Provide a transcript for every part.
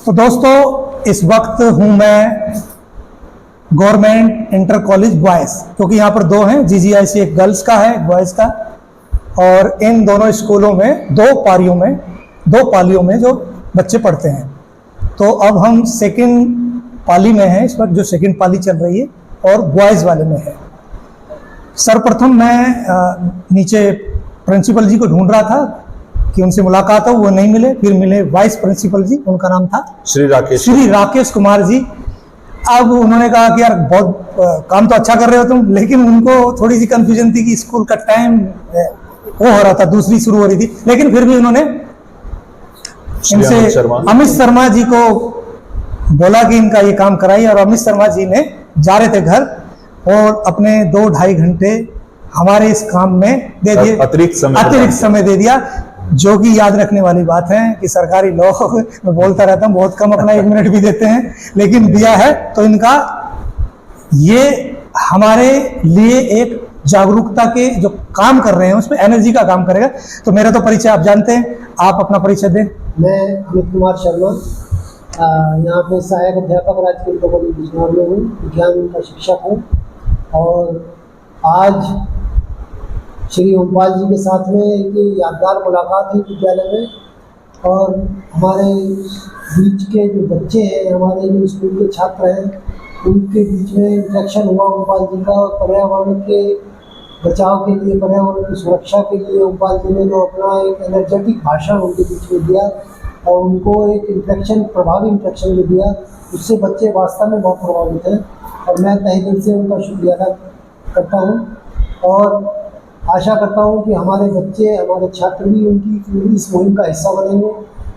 तो दोस्तों, इस वक्त हूं मैं गवर्नमेंट इंटर कॉलेज बॉयज़, क्योंकि यहाँ पर दो हैं, GGIC एक गर्ल्स का है, एक बॉयज़ का। और इन दोनों स्कूलों में दो पालियों में जो बच्चे पढ़ते हैं। तो अब हम सेकंड पाली में हैं, इस वक्त जो सेकंड पाली चल रही है, और बॉयज़ वाले में है। सर्वप्रथम मैं नीचे प्रिंसिपल जी को ढूंढ रहा था कि उनसे मुलाकात हो, वो नहीं मिले। फिर मिले वाइस प्रिंसिपल जी, उनका नाम था श्री राकेश कुमार जी। अब उन्होंने कहा कि यार बहुत काम तो अच्छा कर रहे हो तुम, लेकिन उनको थोड़ी सी कंफ्यूजन थी कि स्कूल का टाइम वो हो रहा था, दूसरी शुरू हो रही थी। लेकिन फिर भी उन्होंने इनसे अमित शर्मा जी को बोला कि इनका ये काम कराइए, और अमित शर्मा जी ने जा रहे थे घर और अपने 2-2.5 घंटे हमारे इस काम में दे दिए, अतिरिक्त समय दे दिया। जो कि याद रखने वाली बात है कि सरकारी लोग, मैं बोलता रहता हूँ, बहुत कम अपना 1 मिनट भी देते हैं, लेकिन दिया है तो इनका ये हमारे लिए एक जागरूकता के जो काम कर रहे हैं उसमें एनर्जी का काम करेगा। तो मेरा तो परिचय आप जानते हैं, आप अपना परिचय दें। मैं अमित कुमार शर्मा, यहाँ पे सहायक अध्यापक राजकीय इंटर कॉलेज बिजनौर में हूँ, विज्ञान का शिक्षक हूँ। और आज श्री ओमपाल जी के साथ में एक यादगार मुलाकात हुई विद्यालय में, और हमारे बीच के जो बच्चे हैं, हमारे जो स्कूल के छात्र हैं, उनके बीच में इंटरेक्शन हुआ ओमपाल जी का। पर्यावरण के बचाव के लिए, पर्यावरण की सुरक्षा के लिए ओमपाल जी ने जो अपना एक एनर्जेटिक भाषण उनके बीच में दिया और उनको एक प्रभावी इंटरेक्शन में दिया, उससे बच्चे वास्तव में बहुत प्रभावित हैं। और मैं तहे दिल से उनका शुक्रिया अदा करता हूँ, और आशा करता हूँ कि हमारे बच्चे, हमारे छात्र भी उनकी इस मुहिम का हिस्सा बनेंगे,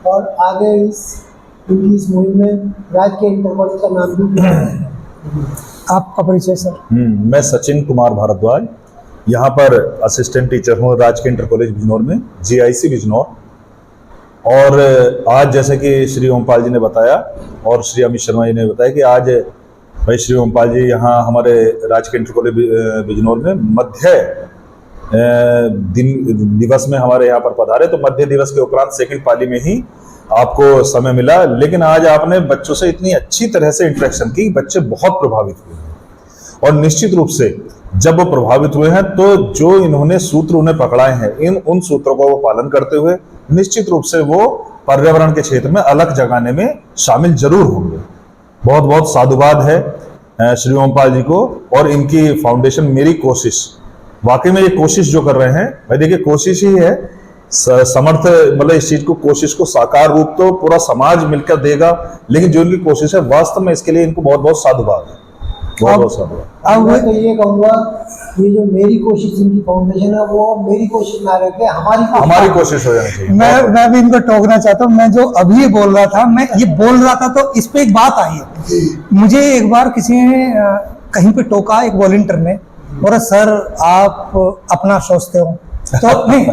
और आगे उनकी इस मुहिम में राजकीय इंटर कॉलेज का नाम भी। आपका परिचय सर? मैं सचिन कुमार भारद्वाज, यहाँ पर असिस्टेंट टीचर हूँ राजकीय इंटर कॉलेज बिजनौर में, GIC बिजनौर। और आज जैसे कि श्री ओमपाल जी ने बताया और श्री अमित शर्मा जी ने बताया कि आज भाई श्री ओमपाल जी यहाँ हमारे राजकीय इंटर कॉलेज बिजनौर में मध्य दिवस में हमारे यहाँ पर पधारे। तो मध्य दिवस के उपरांत सेकंड पाली में ही आपको समय मिला, लेकिन आज आपने बच्चों से इतनी अच्छी तरह से इंटरेक्शन की, बच्चे बहुत प्रभावित हुए हैं। और निश्चित रूप से जब वो प्रभावित हुए हैं तो जो इन्होंने सूत्र उन्हें पकड़ाए हैं, उन सूत्रों को वो पालन करते हुए निश्चित रूप से वो पर्यावरण के क्षेत्र में अलग जगाने में शामिल जरूर होंगे। बहुत बहुत साधुवाद है श्री ओमपाल जी को और इनकी फाउंडेशन मेरी कोशिश। वाकई में ये कोशिश जो कर रहे हैं, भाई देखिए कोशिश ही है, समर्थ मतलब इस चीज को, कोशिश को साकार रूप तो पूरा समाज मिलकर देगा, लेकिन जो इनकी कोशिश है वास्तव में, इसके लिए इनको बहुत बहुत साधुवाद है, बहुत बहुत साधुवाद। अब मैं तो ये कहूँगा, ये जो मेरी कोशिश, इनकी फाउंडेशन है, वो मेरी कोशिश ना रह के हमारी कोशिश हो जानी चाहिए। मैं भी इनको टोकना चाहता हूँ। मैं जो अभी बोल रहा था, मैं ये बोल रहा था तो इस पे एक बात आई है। मुझे एक बार किसी ने कहीं पे टोका, एक वॉलंटियर ने, बोला सर आप अपना सोचते हो तो नहीं।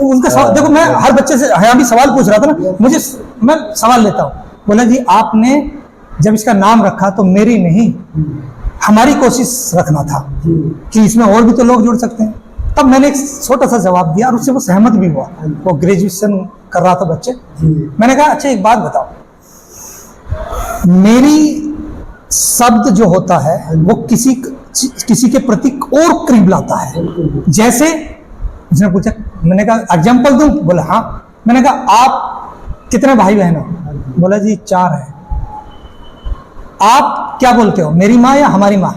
उनका सवाल देखो, मैं हर बच्चे से यहाँ भी सवाल पूछ रहा था ना, मैं सवाल लेता हूँ। बोला जी आपने जब इसका नाम रखा तो मेरी नहीं, हमारी कोशिश रखना था कि इसमें और भी तो लोग जुड़ सकते हैं। तब मैंने एक छोटा सा जवाब दिया और उससे वो सहमत भी हुआ। वो ग्रेजुएशन कर रहा था बच्चे। मैंने कहा अच्छा एक बात बताओ, मेरी शब्द जो होता है वो किसी के प्रति और करीब लाता है। जैसे उसने पूछा, मैंने कहा एग्जाम्पल दूं? बोला हाँ। मैंने कहा आप कितने भाई बहन हो? बोला जी 4 है। आप क्या बोलते हो, मेरी माँ या हमारी माँ?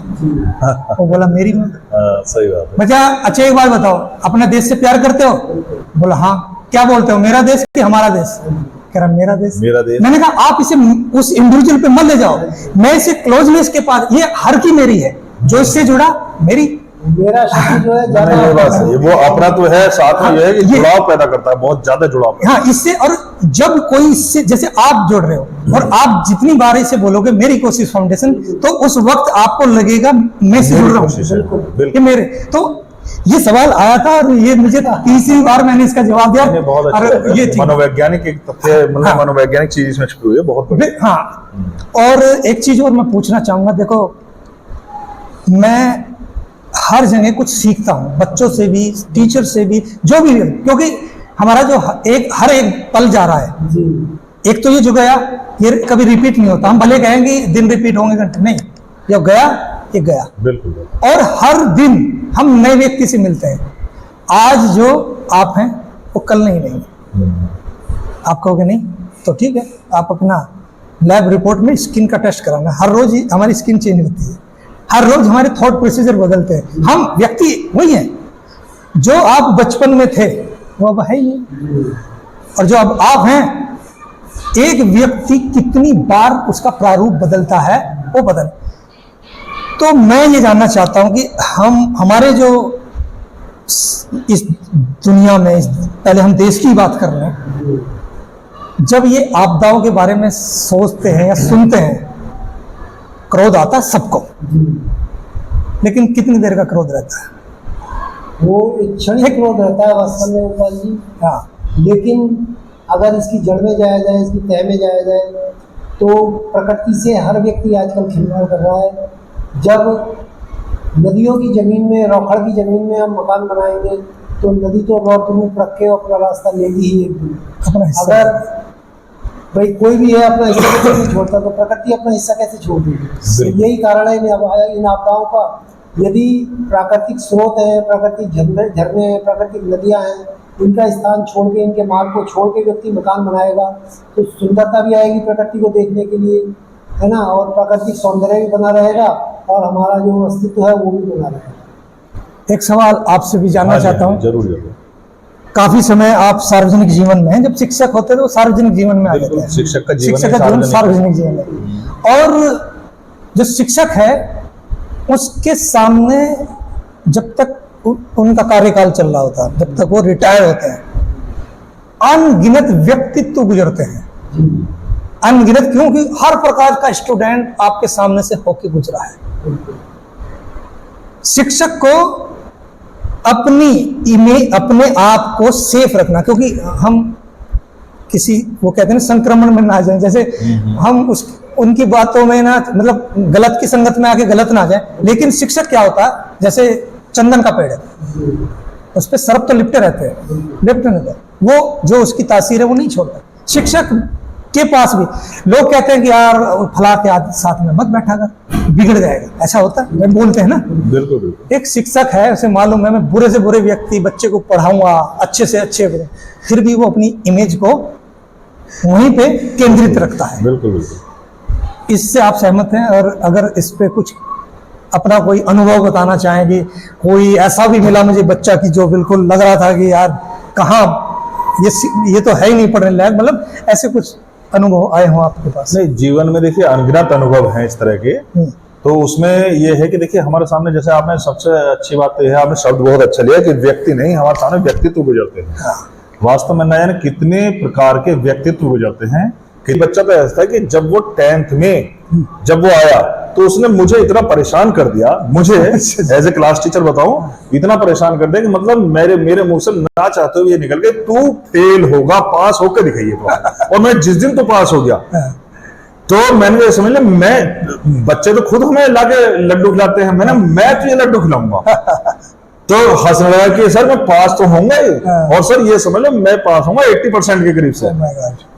वो बोला मेरी माँ। सही बात है। बच्चा अच्छा एक बात बताओ, अपने देश से प्यार करते हो? बोला हाँ। क्या बोलते हो, मेरा देश कि हमारा देश? कह रहा मेरा देश। मैंने कहा आप इसे उस इंडिविजुअल पे मत ले जाओ, मैं इसे क्लोजनेस के पास, ये हर की मेरी है, जो इससे जुड़ा मेरा शक्ति जो है ज्यादा वो अपना तो है, साथ में ये है कि जुड़ाव पैदा करता है, बहुत ज्यादा जुड़ाव। हाँ इससे, और जब कोई इससे, जैसे आप जुड़ रहे हो और आप जितनी बार इसे बोलोगे मेरी कोशिश फाउंडेशन, तो उस वक्त आपको लगेगा मैं से जुड़ रहा हूँ, ये मेरे। तो ये सवाल आया था और ये मुझे तीसरी बार मैंने इसका जवाब दिया। बहुत अच्छा, ये मनोवैज्ञानिक एक तथ्य, मतलब मनोवैज्ञानिक चीज इसमें छुपी हुई है, बहुत। हाँ, और एक चीज और मैं पूछना चाहूंगा, देखो मैं हर जगह कुछ सीखता हूँ, बच्चों से भी, टीचर से भी, जो भी, क्योंकि हमारा जो हर एक पल जा रहा है, एक तो ये जो गया ये कभी रिपीट नहीं होता। हम भले कहेंगे दिन रिपीट होंगे घंटे, नहीं, जब गया ये गया। बिल्कुल बिल्कुल। और हर दिन हम नए व्यक्ति से मिलते हैं। आज जो आप हैं वो कल नहीं रहेंगे। आप कहोगे नहीं तो ठीक है, आप अपना लैब रिपोर्ट में स्किन का टेस्ट कराना। हर रोज ही हमारी स्किन चेंज होती है, हर रोज हमारे थॉट प्रोसीजर बदलते हैं। हम व्यक्ति वही हैं, जो आप बचपन में थे वो अब है ही नहीं, और जो अब आप हैं, एक व्यक्ति कितनी बार उसका प्रारूप बदलता है वो बदल। तो मैं ये जानना चाहता हूं कि हमारे जो इस दुनिया में पहले हम देश की बात कर रहे हैं, जब ये आपदाओं के बारे में सोचते हैं या सुनते हैं, क्रोध आता है सबको, लेकिन कितनी देर का क्रोध रहता है? वो एक क्षणिक क्रोध रहता है वास्तव में गोपाल जी। हाँ, लेकिन अगर इसकी जड़ में जाया जाए, इसकी तह में जाया जाए, तो प्रकृति से हर व्यक्ति आजकल खिलवाड़ कर रहा है। जब नदियों की ज़मीन में, रौखड़ की ज़मीन में हम मकान बनाएंगे तो नदी तो रोड रूप रख के अपना रास्ता लेगी ही एक दिन। अपना हिस्सा। अगर भाई कोई भी है अपना हिस्सा कैसे नहीं छोड़ता, तो प्रकृति अपना हिस्सा कैसे छोड़ देगी? तो यही कारण है इन आपदाओं का। यदि प्राकृतिक स्रोत है, प्राकृतिक झरने हैं, प्राकृतिक नदियाँ हैं, इनका स्थान छोड़ के, इनके मार्ग को छोड़ के व्यक्ति मकान बनाएगा तो सुंदरता भी आएगी प्रकृति को देखने के लिए, है ना, और प्राकृतिक सौंदर्य भी बना रहेगा और हमारा जो अस्तित्व है वो भी बना रहेगा। एक सवाल आपसे भी जानना चाहता हूँ। जरूर जरूर। काफी समय आप सार्वजनिक जीवन में हैं, जब शिक्षक होते हैं तो सार्वजनिक जीवन में आ जाते हैं। शिक्षक का जीवन सार्वजनिक जीवन है। और जो शिक्षक है उसके सामने जब तक उनका कार्यकाल चल रहा होता है, जब तक वो रिटायर होते हैं, अनगिनत व्यक्तित्व गुजरते हैं। अनगिनत क्योंकि हर प्रकार का स्टूडेंट आपके सामने से होके गुजरा है। शिक्षक को अपनी इमेज, अपने आप को सेफ रखना, क्योंकि हम किसी, वो कहते हैं संक्रमण में ना जाए, जैसे हम उनकी बातों में ना, मतलब गलत की संगत में आके गलत ना जाए। लेकिन शिक्षक क्या होता है, जैसे चंदन का पेड़ है, उस पर सर्प तो लिपटे रहते हैं, लिपटे रहते हैं, वो जो उसकी तासीर है वो नहीं छोड़ता। शिक्षक के पास भी लोग कहते हैं कि यार फला के साथ में मत बैठा कर, बिगड़ जाएगा, ऐसा होता है, मैं बोलते हैं ना। बिल्कुल बिल्कुल। एक शिक्षक है, उसे मालूम है मैं बुरे से बुरे व्यक्ति बच्चे को पढ़ाऊंगा, अच्छे से अच्छे, फिर भी वो अपनी इमेज को वहीं पे केंद्रित रखता है। बिल्कुल बिल्कुल। इससे आप सहमत हैं? और अगर इस पे कुछ अपना कोई अनुभव बताना चाहें कि कोई ऐसा भी मिला मुझे बच्चा की जो बिल्कुल लग रहा था कि यार कहाँ ये तो है ही नहीं पढ़ने लायक, मतलब ऐसे कुछ अनुभव आए हों आपके पास? नहीं, जीवन में देखिए अनगिनत अनुभव हैं इस तरह के। तो उसमें ये है कि देखिए हमारे सामने, जैसे आपने सबसे अच्छी बात तो यह है, आपने शब्द बहुत अच्छा लिया कि व्यक्ति नहीं, हमारे सामने व्यक्तित्व गुजरते हैं। हाँ। वास्तव में न जाने कितने प्रकार के व्यक्तित्व गुजरते हैं। कि बच्चा तो ऐसा है कि जब वो 10th में जब वो आया तो उसने मुझे इतना परेशान कर दिया, मुझे एज ए क्लास टीचर बताऊं, इतना परेशान कर दिया कि मतलब मेरे मुंह से ना चाहते हुए ये निकल गए, तू फेल होगा, पास होकर दिखाइए तो। और मैं जिस दिन तो पास हो गया, तो मैंने समझ लिया, मैं, बच्चे तो खुद हमें लाके लड्डू खिलाते हैं, मैं तो ये लड्डू खिलाऊंगा। तो हंसने लगा कि सर मैं पास तो होऊंगा ही, और सर ये समझ लो मैं पास होऊंगा 80% के करीब से।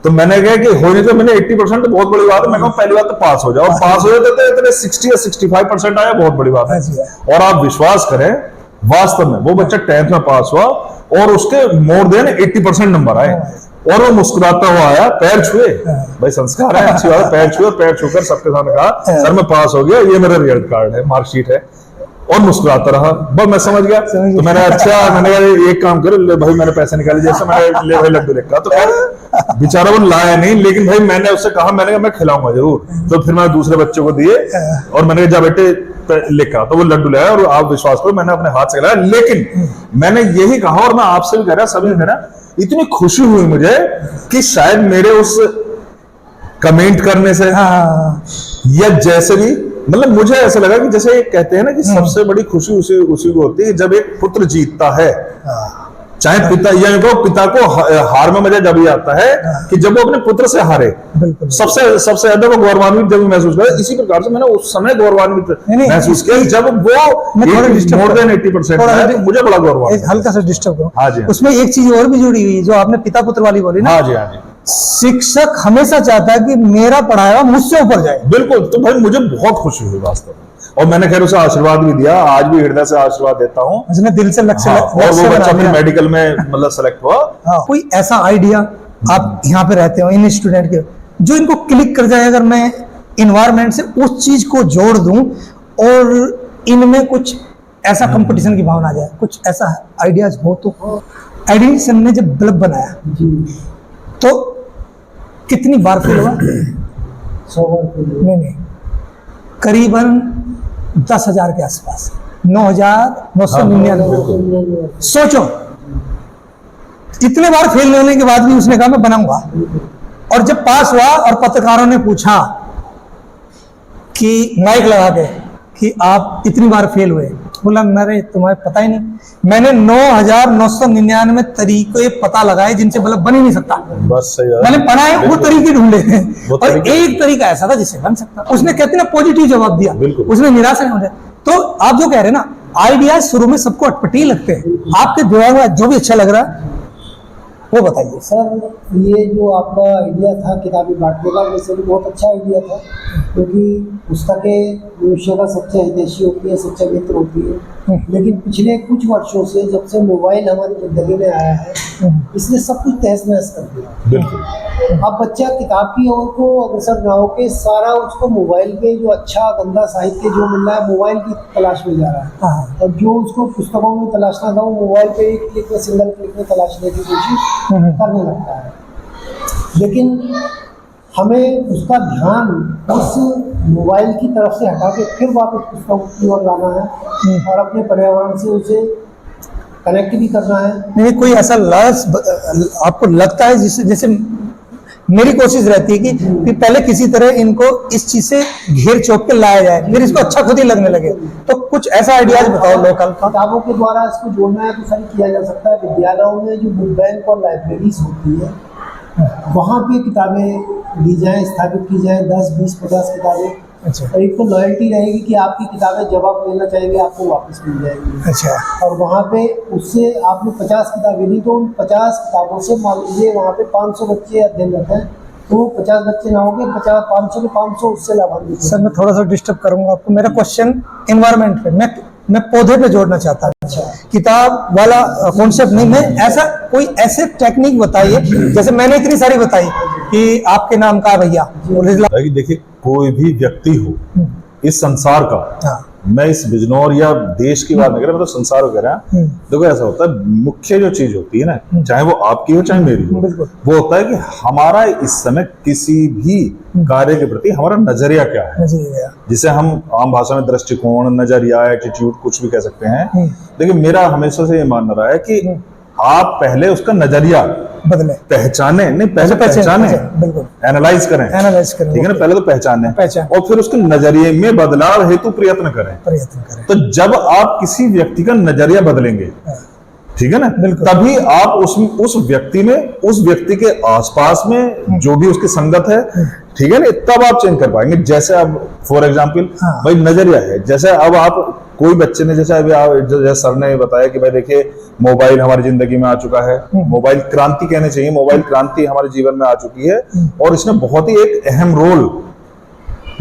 तो मैंने कहा कि हो नहीं, तो मैंने 80% तो बहुत बड़ी बात है, मैं कहूँ पहली बात तो पास हो जाओ, पास हो जाते तो इतने 60 या 65% आया, बहुत बड़ी बात है। और आप विश्वास करें, वास्तव में वो बच्चा 10th में पास हुआ और उसके मोर देन 80% नंबर आए, और वो मुस्कुराता हुआ आया, पैर छुए, भाई संस्कार है, अच्छी बात है, पैर छुए, पैर छूकर सबके सामने कहा सर मैं पास हो गया, ये मेरा रिजल्ट कार्ड है, मार्कशीट है, और मुस्कुराता रहा। बस मैं समझ गया। तो मैंने मैंने कहा एक काम करो, ले भाई मैंने पैसे निकाले, जैसे मैंने ले भाई लड्डू लेकर, तो खैर बेचारा वो लाया नहीं, लेकिन भाई मैंने उससे कहा, मैंने कहा मैं खिलाऊंगा जरूर। तो फिर मैंने दूसरे बच्चों को दिए और मैंने कहा जा बेटे लिखा, तो वो लड्डू लाया, और आप विश्वास करो मैंने अपने हाथ से खिलाया। लेकिन मैंने यही कहा, और मैं आपसे भी कह रहा, सभी कह रहा, इतनी खुशी हुई मुझे कि शायद मेरे उस कमेंट करने से या जैसे भी, मतलब मुझे ऐसा लगा कि जैसे कहते हैं ना कि सबसे बड़ी खुशी उसी को होती है जब एक पुत्र जीतता है। चाहे पिता, या पिता को हार में मजा जब ही आता है कि जब वो अपने पुत्र से हारे, सबसे ज्यादा वो गौरवान्वित जब महसूस करे। इसी प्रकार से मैंने उस समय गौरवान्वित महसूस किया जब वो मोर देन 80% मुझे बड़ा गौरव। हल्का सा डिस्टर्ब करो। हाँ जी। उसमें एक चीज और भी जुड़ी हुई है जो आपने पिता पुत्र वाली बोली ना। हाँ जी, हाँ जी। शिक्षक हमेशा चाहता है कि मेरा पढ़ाया हुआ मुझसे ऊपर जाए। बिल्कुल। तो भाई मुझे बहुत खुशी हुई वास्तव में, और मैंने खैर उसे आशीर्वाद भी दिया, आज भी हृदय से आशीर्वाद देता हूँ। उसने दिल से लक्ष्य हाँ, और वो बच्चा फिर मेडिकल में मतलब सेलेक्ट हुआ। हाँ, कोई ऐसा आइडिया आप यहाँ पे रहते हो इन स्टूडेंट के जो इनको क्लिक कर जाए, अगर मैं इन्वायरमेंट से उस चीज को जोड़ दूं और इनमें कुछ ऐसा कंपटीशन की भावना आ जाए, कुछ ऐसा आइडियाज हो तो। एडिसन ने जब बल्ब बनाया तो कितनी बार फेल हुआ? 100 बार नहीं, करीबन 10,000 के आसपास, 9,999। सोचो, इतने बार फेल होने के बाद भी उसने कहा मैं बनाऊंगा। और जब पास हुआ और पत्रकारों ने पूछा कि माइक लगा के कि आप इतनी बार फेल हुए, बोला मेरे तुम्हें पता ही नहीं, मैंने 9,999 तरीके पता लगाए जिनसे बल्ब बन ही नहीं सकता। बस सही है। मैंने बनाए वो तरीके ढूंढे और तरीके। एक तरीका ऐसा था जिससे बन सकता। उसने कहते ना पॉजिटिव जवाब दिया, उसने निराशा नहीं होने। तो आप जो कह रहे हैं ना, आइडियाज शुरू में सबको अटपटे लगते हैं, आपके दिमाग में जो भी अच्छा लग रहा है वो बताइए। सर, ये जो आपका आइडिया था किताबें बांटने का, वैसे भी बहुत अच्छा आइडिया था, क्योंकि पुस्तकें मनुष्य का सच्चा हितैषी होती है, सच्चा मित्र होती है। लेकिन पिछले कुछ वर्षों से जब से मोबाइल हमारी जिंदगी में आया है, इसने सब कुछ तहस नहस कर दिया। बिल्कुल। अब बच्चा किताब की ओर को अग्रसर ना होके सारा उसको मोबाइल पे जो अच्छा गंदा साहित्य जो मिल रहा है, मोबाइल की तलाश में जा रहा है। और जो उसको पुस्तकों में तलाशना था, वो मोबाइल पे एक क्लिक में, सिंगल क्लिक में तलाशने की कोशिश करने लगता है। लेकिन हमें उसका ध्यान उस मोबाइल की तरफ से हटा के फिर वापस पुस्तकों की ओर लाना है और अपने पर्यावरण से उसे कनेक्ट भी करना है। नहीं, कोई ऐसा लस आपको लगता है जिससे, जैसे मेरी कोशिश रहती है कि पहले किसी तरह इनको इस चीज से घेर चौक के लाया जाए, फिर इसको अच्छा खुद ही लगने लगे, तो कुछ ऐसा आइडियाज बताओ लोकल। किताबों के द्वारा इसको जोड़ना है तो सही किया जा सकता है। विद्यालयों में जो बुक बैंक और लाइब्रेरीज होती है, वहाँ पे किताबें दी जाएँ, स्थापित की जाएँ, 10, 20, 50 किताबें। अच्छा। और एक तो लॉयल्टी रहेगी कि आपकी किताबें जब आप लेना चाहेंगे आपको वापस मिल जाएगी। अच्छा। और वहाँ पे उससे आपने 50 किताबें दी, तो उन 50 किताबों से मान लीजिए वहाँ पे 500 बच्चे अध्ययनरत हैं, तो 50 बच्चे ना होंगे, 500 के 500 उससे लाभान्वित। सर, मैं थोड़ा सा डिस्टर्ब करूंगा आपको। मेरा क्वेश्चन एनवायरनमेंट पे, मैं पौधे पे जोड़ना चाहता हूँ। अच्छा। किताब वाला कॉन्सेप्ट नहीं, मैं ऐसा कोई ऐसे टेक्निक बताइए, जैसे मैंने इतनी सारी बताई कि आपके नाम का भैया। देखिए, कोई भी व्यक्ति हो इस संसार का, हाँ। मैं इस बिजनौर या देश की बात नहीं कर रहा, मैं तो संसार को कह रहा हूं। देखो ऐसा होता है, मुख्य जो चीज होती है ना, चाहे वो आपकी हो चाहे मेरी हो, वो होता है कि हमारा इस समय किसी भी कार्य के प्रति हमारा नजरिया क्या है, जिसे हम आम भाषा में दृष्टिकोण, नजरिया, एटीट्यूड कुछ भी कह सकते हैं। देखिए, मेरा हमेशा से ये मानना रहा है कि आप पहले उसका नजरिया बदले, पहचाने, नहीं पहले पहचाने, बिल्कुल एनालाइज करें, ठीक है ना, पहले तो पहचाने और फिर उसके नजरिए में बदलाव हेतु प्रयत्न करें। तो जब आप किसी व्यक्ति का नजरिया बदलेंगे, ठीक है ना, तभी आप उस व्यक्ति में, उस व्यक्ति के आसपास में जो भी उसकी संगत है, ठीक है ना, तब आप चेंज कर पाएंगे। जैसे अब फॉर एग्जांपल भाई नजरिया है, जैसे अब आप कोई बच्चे ने, जैसे अभी जैसे सर ने बताया कि भाई देखिए मोबाइल हमारी जिंदगी में आ चुका है, मोबाइल क्रांति कहने चाहिए, मोबाइल क्रांति हमारे जीवन में आ चुकी है और इसने बहुत ही एक अहम रोल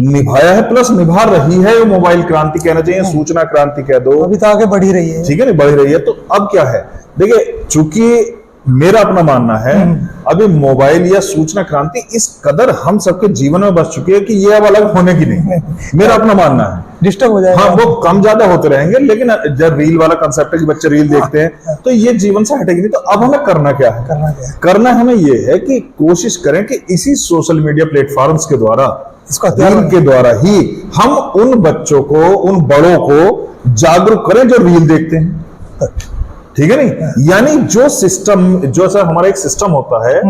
निभाया है, प्लस निभा रही है। मोबाइल क्रांति कहना चाहिए, सूचना क्रांति कह दो, अभी तो आगे बढ़ी रही है, ठीक है ना, बढ़ रही है। तो अब क्या है, देखिए, चूंकि मेरा अपना मानना है, अभी मोबाइल या सूचना क्रांति इस कदर हम सबके जीवन में बस चुकी है कि ये अब अलग होने की नहीं। मेरा अपना मानना है, डिस्टर्ब हो जाएगा। हाँ, वो कम ज्यादा होते रहेंगे, लेकिन जब रील वाला कंसेप्ट है कि बच्चे रील देखते हैं, तो ये जीवन से हटेगी नहीं। तो अब हमें करना क्या है? करना हमें ये है कि कोशिश करें कि इसी सोशल मीडिया प्लेटफॉर्म्स के द्वारा, रील के द्वारा ही हम उन बच्चों को, उन बड़ों को जागरूक करें जो रील देखते हैं, ठीक है नहीं। यानी जो सिस्टम, जो सर हमारा एक सिस्टम होता है,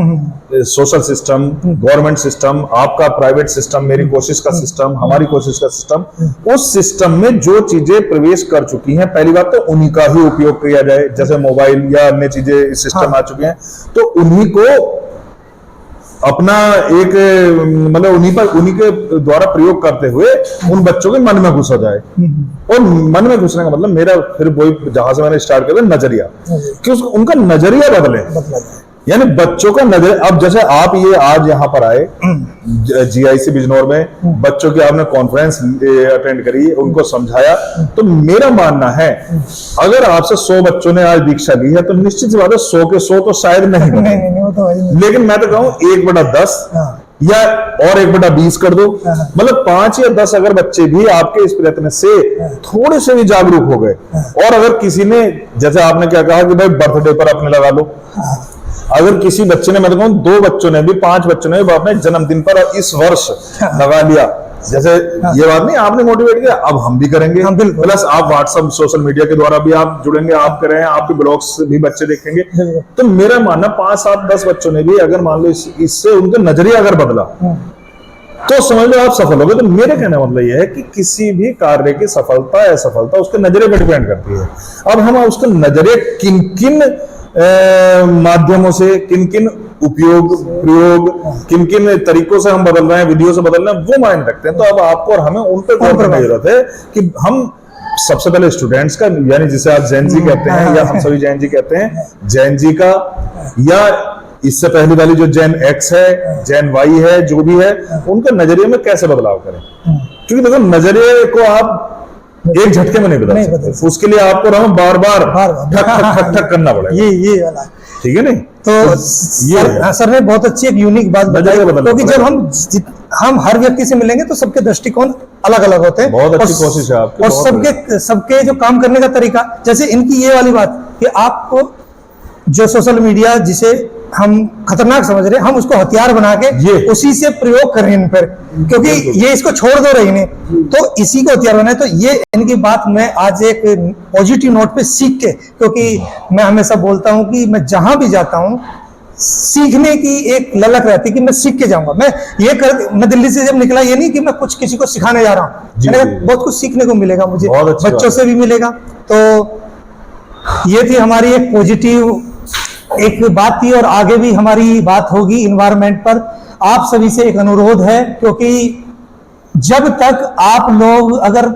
सोशल सिस्टम, गवर्नमेंट सिस्टम, आपका प्राइवेट सिस्टम, मेरी कोशिश का सिस्टम, हमारी कोशिश का सिस्टम, उस सिस्टम में जो चीजें प्रवेश कर चुकी हैं, पहली बात तो उन्हीं का ही उपयोग किया जाए। जैसे मोबाइल या अन्य चीजें सिस्टम आ चुके हैं, तो उन्हीं को अपना एक मतलब उन्हीं के द्वारा प्रयोग करते हुए उन बच्चों के मन में घुसा जाए। और मन में घुसने का मतलब मेरा फिर वही जहां से मैंने स्टार्ट किया नजरिया, कि उनका नजरिया बदले। यानी बच्चों का नजर, अब जैसे आप ये आज यहाँ पर आए GIC बिजनौर में, बच्चों की आपने कॉन्फ्रेंस अटेंड करी, उनको समझाया, तो मेरा मानना है अगर आपसे 100 बच्चों ने आज दीक्षा ली है तो निश्चित सी बात है 100 के 100 तो शायद नहीं बने। नहीं वो तो है। लेकिन मैं तो कहूँ 1/10 या और 1/20 कर दो, मतलब 5 या 10 अगर बच्चे भी आपके इस प्रयत्न से थोड़े से भी जागरूक हो गए, और अगर किसी ने, जैसे आपने क्या कहा कि भाई बर्थडे पर अपने लगा लो, अगर किसी बच्चे ने, मैं तो कहूं 2 बच्चों ने भी, 5 बच्चों ने भी अपने जन्मदिन पर इस वर्ष लगा लिया, जैसे ये बात नहीं आपने मोटिवेट किया, अब हम भी करेंगे। प्लस आप व्हाट्सएप सोशल मीडिया के द्वारा भी आप जुड़ेंगे, आप करें, आपके ब्लॉग्स भी बच्चे देखेंगे, तो मेरा मानना 5, 7, 10 बच्चों ने भी अगर मान लो इससे उनका नजरिया अगर बदला तो समझ लो आप सफल हो गए। तो मेरे कहने का मतलब यह है कि किसी भी कार्य की सफलता या असफलता उसके नजरिए पर डिपेंड करती है। अब हम उसके नजरिए किन किन माध्यमों से, किन किन उपयोग प्रयोग, किन किन तरीकों से हम बदल रहे हैं, विधियों से बदल रहे हैं, वो मायने रखते हैं। तो अब आपको और हमें उन पर गौर करने की जरूरत है कि हम सबसे पहले स्टूडेंट्स का, यानी जिसे आप जैन जी कहते हैं या हम सभी जैन जी कहते हैं, जैन जी का, या इससे पहली वाली जो जैन X है, जैन Y है, जो भी है, उनका नजरिए में कैसे बदलाव करें। क्योंकि देखो नजरिए को आप एक झटके में नहीं बदल सकते, उसके लिए आपको हमें बार बार ठक करना पड़ेगा। ये वाला ठीक है नहीं? तो ये सर ने बहुत अच्छी एक यूनिक बात बताई, क्योंकि जब हम हर व्यक्ति से मिलेंगे तो सबके दृष्टिकोण अलग अलग होते हैं। बहुत अच्छी कोशिश है आपकी, और सबके जो काम करने का तरीका, जैसे इनकी ये वाली बात कि आपको जो सोशल मीडिया जिसे हम खतरनाक समझ रहे हैं, हम उसको हथियार बना के उसी से प्रयोग कर रहे हैं इन पर, क्योंकि ये इसको छोड़ दो रही नहीं, तो इसी को हथियार बनाए। तो ये इनकी बात मैं आज एक पॉजिटिव नोट पे सीख के, क्योंकि मैं हमेशा बोलता हूं कि मैं जहां भी जाता हूं सीखने की एक ललक रहती कि मैं सीख के जाऊंगा। मैं दिल्ली से जब निकला, ये नहीं कि मैं कुछ किसी को सिखाने जा रहा हूँ, बहुत कुछ सीखने को मिलेगा मुझे, बच्चों से भी मिलेगा। तो ये थी हमारी एक पॉजिटिव एक बात थी, और आगे भी हमारी बात होगी इन्वायरमेंट पर। आप सभी से एक अनुरोध है, क्योंकि जब तक आप लोग अगर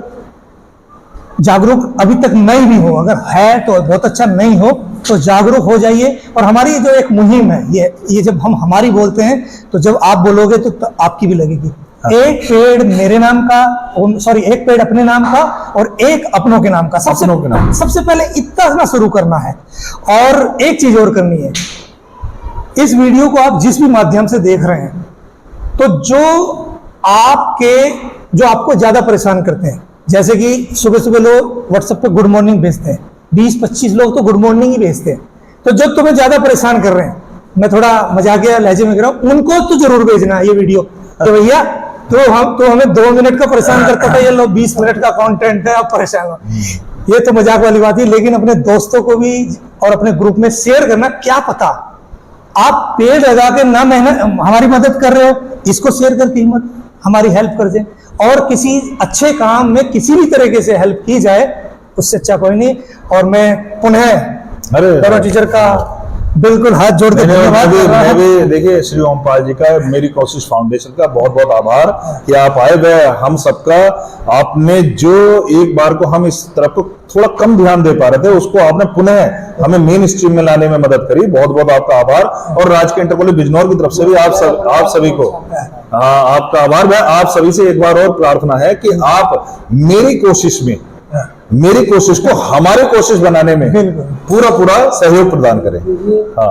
जागरूक अभी तक नहीं भी हो, अगर है तो बहुत अच्छा, नहीं हो तो जागरूक हो जाइए। और हमारी जो एक मुहिम है, ये जब हम हमारी बोलते हैं, तो जब आप बोलोगे तो आपकी भी लगेगी। एक पेड़ मेरे नाम का, एक पेड़ अपने नाम का और एक अपनों के नाम का, सबसे पहले इतना शुरू करना है। और एक चीज और करनी है, इस वीडियो को आप जिस भी माध्यम से देख रहे हैं, तो जो आपको ज्यादा परेशान करते हैं, जैसे कि सुबह सुबह लोग व्हाट्सएप पे गुड मॉर्निंग भेजते हैं, 20-25 लोग तो गुड मॉर्निंग ही भेजते हैं, तो जो तुम्हें ज्यादा परेशान कर रहे हैं, मैं थोड़ा मजाकिया लहजे में कह रहा हूं, उनको तो जरूर भेजना है ये वीडियो। तो भैया तो हमें 2 मिनट का परेशान करता था, ये लो 20 मिनट का कंटेंट है, आप परेशान हो। ये तो मजाक वाली बात है, लेकिन अपने दोस्तों को भी और अपने ग्रुप में शेयर करना। क्या पता आप पेड़ लगा के ना मेहनत हमारी मदद कर रहे हो, इसको शेयर करके हिम्मत हमारी हेल्प कर दें, और किसी अच्छे काम में किसी भी तरीके से हेल्प की जाए, उससे अच्छा कोई नहीं। और मैं पुनः टीचर का बिल्कुल हाथ जोड़ के धन्यवाद। मैं भी देखिए श्री ओमपाल जी का, मेरी कोशिश फाउंडेशन का बहुत बहुत आभार कि आप आए। वह हम सबका, आपने जो एक बार को हम इस तरफ को थोड़ा कम ध्यान दे पा रहे थे, उसको आपने पुनः हमें मेन स्ट्रीम में लाने में मदद करी। बहुत बहुत आपका आभार। और राजकीय इंटर कॉलेज बिजनौर की तरफ से भी आप सभी को आपका आभार। आप सभी से एक बार और प्रार्थना है कि आप मेरी कोशिश को हमारी कोशिश बनाने में पूरा सहयोग प्रदान करें। हाँ।